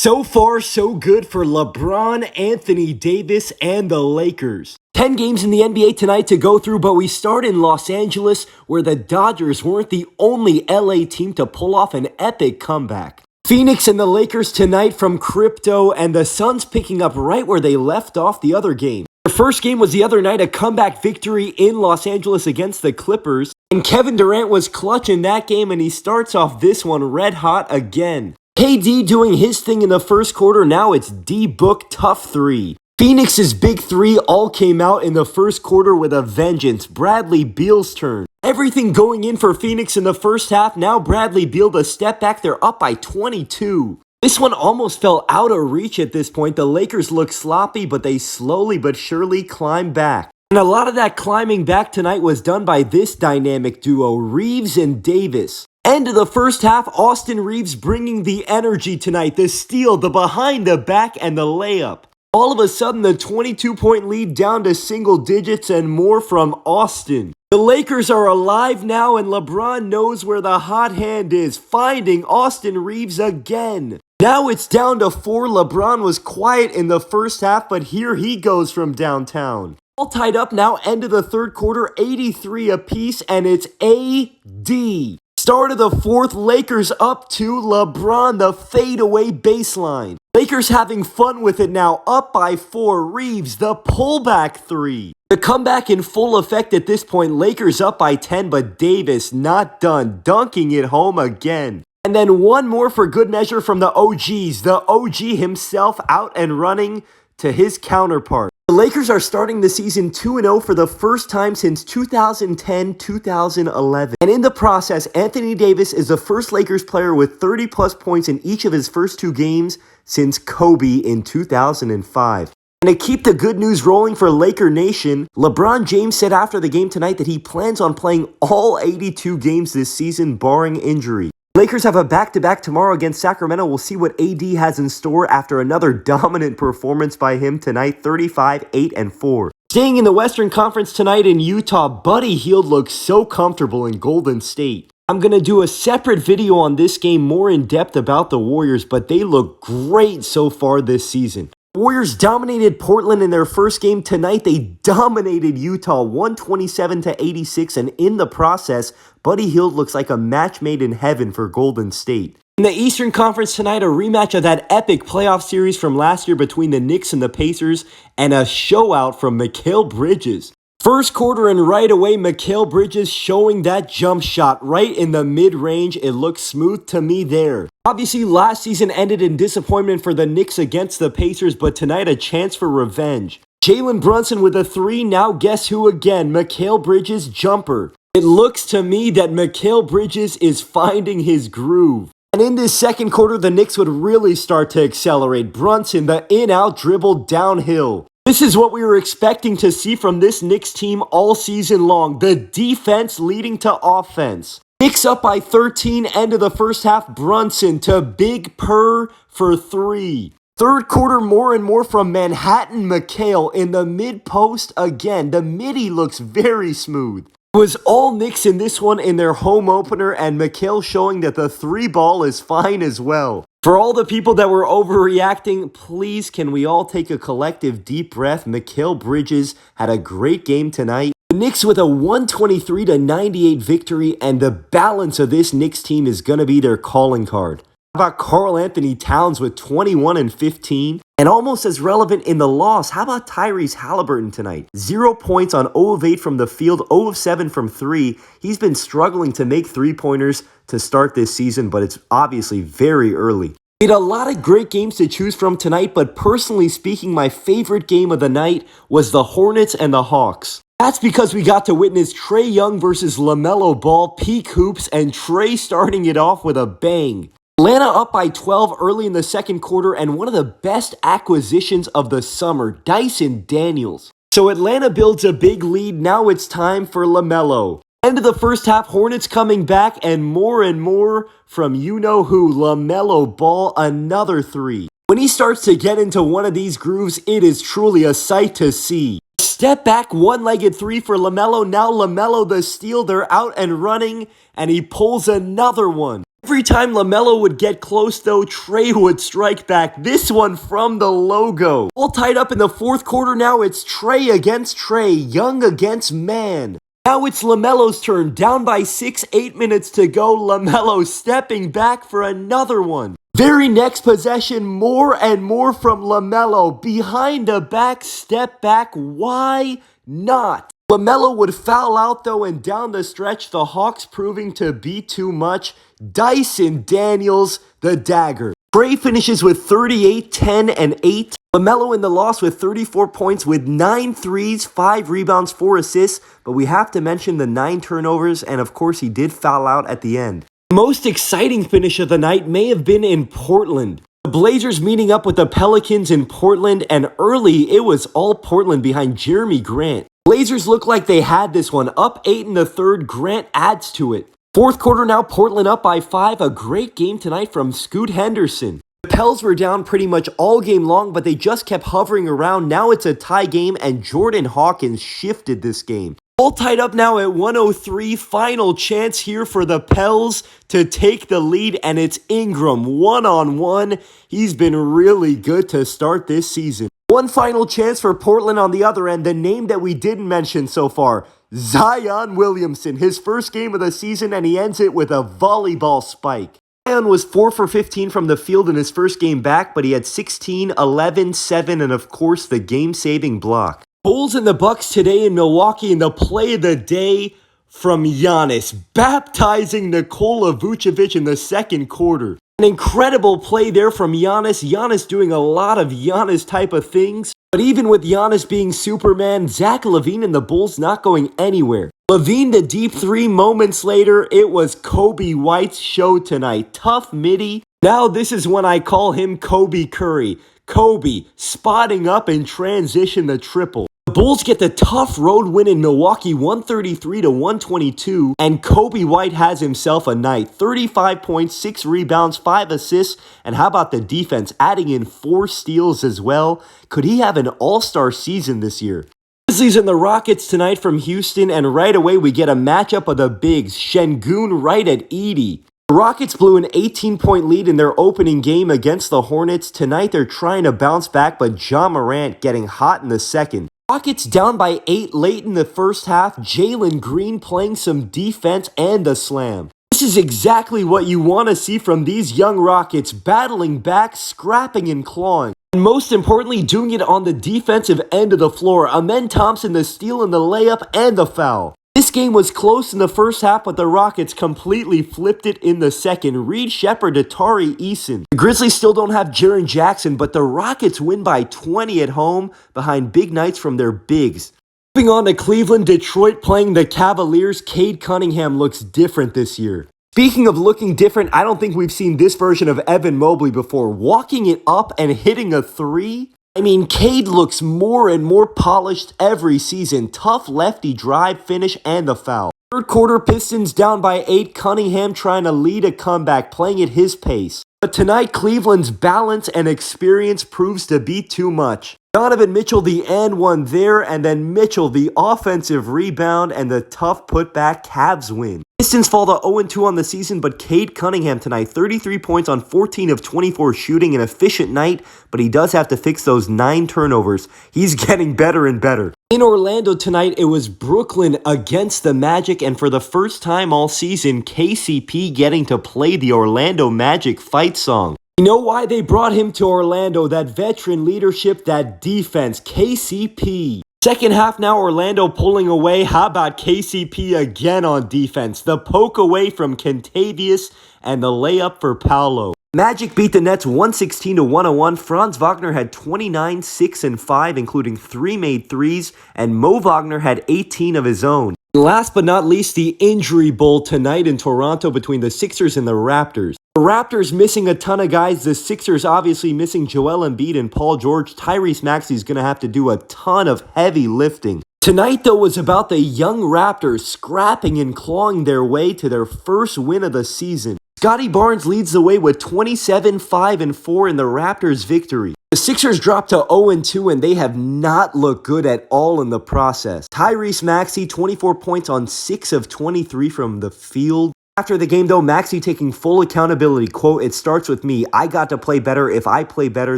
So far, so good for LeBron, Anthony Davis, and the Lakers. 10 games in the NBA tonight to go through, but we start in Los Angeles, where the Dodgers weren't the only LA team to pull off an epic comeback. Phoenix and the Lakers tonight from Crypto, and the Suns picking up right where they left off the other game. The first game was the other night, a comeback victory in Los Angeles against the Clippers, and Kevin Durant was clutch in that game, and he starts off this one red hot again. KD doing his thing in the first quarter, now it's D-Book tough three. Phoenix's big three all came out in the first quarter with a vengeance. Bradley Beal's turn. Everything going in for Phoenix in the first half, now Bradley Beal a step back, they're up by 22. This one almost fell out of reach at this point. The Lakers look sloppy, but they slowly but surely climb back. And a lot of that climbing back tonight was done by this dynamic duo, Reeves and Davis. End of the first half, Austin Reeves bringing the energy tonight, the steal, the behind the back, and the layup. All of a sudden, the 22-point lead down to single digits and more from Austin. The Lakers are alive now, and LeBron knows where the hot hand is, finding Austin Reeves again. Now it's down to 4. LeBron was quiet in the first half, but here he goes from downtown. All tied up now, end of the third quarter, 83 apiece, and it's AD. Start of the fourth, Lakers up 2, LeBron the fadeaway baseline. Lakers having fun with it now, up by 4, Reeves the pullback 3. The comeback in full effect at this point, Lakers up by 10, but Davis not done, dunking it home again. And then one more for good measure from the OGs, the OG himself out and running to his counterpart. The Lakers are starting the season 2-0 for the first time since 2010-2011. And in the process, Anthony Davis is the first Lakers player with 30-plus points in each of his first 2 games since Kobe in 2005. And to keep the good news rolling for Laker Nation, LeBron James said after the game tonight that he plans on playing all 82 games this season, barring injury. Lakers have a back-to-back tomorrow against Sacramento. We'll see what AD has in store after another dominant performance by him tonight, 35-8-4. Staying in the Western Conference tonight in Utah, Buddy Hield looks so comfortable in Golden State. I'm going to do a separate video on this game more in depth about the Warriors, but they look great so far this season. Warriors dominated Portland in their first game. Tonight, they dominated Utah 127-86, and in the process, Buddy Hield looks like a match made in heaven for Golden State. In the Eastern Conference tonight, a rematch of that epic playoff series from last year between the Knicks and the Pacers, and a showout from Mikal Bridges. First quarter and right away, Mikal Bridges showing that jump shot right in the mid-range. It looks smooth to me there. Obviously, last season ended in disappointment for the Knicks against the Pacers, but tonight a chance for revenge. Jalen Brunson with a 3, now guess who again? Mikal Bridges jumper. It looks to me that Mikal Bridges is finding his groove. And in this second quarter, the Knicks would really start to accelerate. Brunson, the in-out dribble downhill. This is what we were expecting to see from this Knicks team all season long. The defense leading to offense. Knicks up by 13, end of the first half. Brunson to Big Purr for 3. Third quarter, more and more from Manhattan Mikal in the mid-post again. The midi looks very smooth. It was all Knicks in this one in their home opener, and Mikal showing that the 3 ball is fine as well. For all the people that were overreacting, please can we all take a collective deep breath? Mikal Bridges had a great game tonight. The Knicks with a 123-98 victory, and the balance of this Knicks team is going to be their calling card. How about Karl Anthony Towns with 21 and 15? And almost as relevant in the loss, how about Tyrese Halliburton tonight? 0 points on 0 of 8 from the field, 0 of 7 from 3. He's been struggling to make 3-pointers to start this season, but it's obviously very early. We had a lot of great games to choose from tonight, but personally speaking, my favorite game of the night was the Hornets and the Hawks. That's because we got to witness Trae Young versus LaMelo Ball, peak hoops, and Trae starting it off with a bang. Atlanta up by 12 early in the second quarter, and one of the best acquisitions of the summer, Dyson Daniels. So Atlanta builds a big lead. Now it's time for LaMelo. End of the first half, Hornets coming back, and more from you-know-who, LaMelo Ball, another 3. When he starts to get into one of these grooves, it is truly a sight to see. Step back, one-legged 3 for LaMelo. Now LaMelo the steal, they're out and running, and he pulls another one. Every time LaMelo would get close, though, Trey would strike back. This one from the logo. All tied up in the fourth quarter now. It's Trey against Trey, Young against man. Now it's LaMelo's turn. Down by 6, 8 minutes to go. LaMelo stepping back for another one. Very next possession, more and more from LaMelo. Behind the back, step back. Why not? LaMelo would foul out, though, and down the stretch, the Hawks proving to be too much. Dyson Daniels, the dagger. Trey finishes with 38, 10, and 8. LaMelo in the loss with 34 points with 9 threes, 5 rebounds, 4 assists. But we have to mention the 9 turnovers, and of course, he did foul out at the end. The most exciting finish of the night may have been in Portland. The Blazers meeting up with the Pelicans in Portland, and early, it was all Portland behind Jeremy Grant. Blazers look like they had this one. Up 8 in the third, Grant adds to it. Fourth quarter now, Portland up by 5. A great game tonight from Scoot Henderson. The Pels were down pretty much all game long, but they just kept hovering around. Now it's a tie game, and Jordan Hawkins shifted this game. All tied up now at 103. Final chance here for the Pels to take the lead, and it's Ingram one-on-one. He's been really good to start this season. One final chance for Portland on the other end, the name that we didn't mention so far, Zion Williamson. His first game of the season, and he ends it with a volleyball spike. Zion was 4 for 15 from the field in his first game back, but he had 16, 11, 7, and of course the game-saving block. Bulls and the Bucks today in Milwaukee, and the play of the day from Giannis, baptizing Nikola Vucevic in the second quarter. An incredible play there from Giannis. Giannis doing a lot of Giannis type of things. But even with Giannis being Superman, Zach LaVine and the Bulls not going anywhere. LaVine the deep three. Moments later, it was Kobe White's show tonight. Tough midi. Now this is when I call him Kobe Curry. Kobe spotting up in transition the triple. The Bulls get the tough road win in Milwaukee, 133-122, and Kobe White has himself a night. 35 points, 6 rebounds, 5 assists, and how about the defense, adding in 4 steals as well? Could he have an all-star season this year? Grizzlies and the Rockets tonight from Houston, and right away we get a matchup of the bigs, Şengün right at Edey. The Rockets blew an 18-point lead in their opening game against the Hornets. Tonight they're trying to bounce back, but Ja Morant getting hot in the second. Rockets down by 8 late in the first half. Jalen Green playing some defense and a slam. This is exactly what you want to see from these young Rockets, battling back, scrapping and clawing. And most importantly, doing it on the defensive end of the floor. Amen Thompson the steal and the layup and the foul. This game was close in the first half, but the Rockets completely flipped it in the second. Reed Shepherd to Tari Eason. The Grizzlies still don't have Jaren Jackson, but the Rockets win by 20 at home behind big nights from their bigs. Moving on to Cleveland, Detroit playing the Cavaliers. Cade Cunningham looks different this year. Speaking of looking different, I don't think we've seen this version of Evan Mobley before. Walking it up and hitting a 3. I mean, Cade looks more and more polished every season. Tough lefty drive, finish, and the foul. Third quarter, Pistons down by 8. Cunningham trying to lead a comeback, playing at his pace. But tonight, Cleveland's balance and experience proves to be too much. Donovan Mitchell the and one there, and then Mitchell the offensive rebound and the tough putback. Cavs win. Pistons fall to 0-2 on the season, but Cade Cunningham tonight, 33 points on 14 of 24 shooting, an efficient night, but he does have to fix those 9 turnovers. He's getting better and better. In Orlando tonight, it was Brooklyn against the Magic, and for the first time all season, KCP getting to play the Orlando Magic fight song. You know why they brought him to Orlando? That veteran leadership, that defense, KCP. Second half now, Orlando pulling away. How about KCP again on defense? The poke away from Kentavious and the layup for Paolo. Magic beat the Nets 116-101. Franz Wagner had 29, 6, and 5, including 3 made threes, and Mo Wagner had 18 of his own. Last but not least, the Injury Bowl tonight in Toronto between the Sixers and the Raptors. The Raptors missing a ton of guys. The Sixers obviously missing Joel Embiid and Paul George. Tyrese Maxey's going to have to do a ton of heavy lifting. Tonight, though, was about the young Raptors scrapping and clawing their way to their first win of the season. Scotty Barnes leads the way with 27, 5, and 4 in the Raptors' victory. The Sixers dropped to 0-2, and they have not looked good at all in the process. Tyrese Maxey, 24 points on 6 of 23 from the field. After the game, though, Maxey taking full accountability. Quote, "It starts with me. I got to play better. If I play better,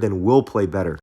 then we'll play better."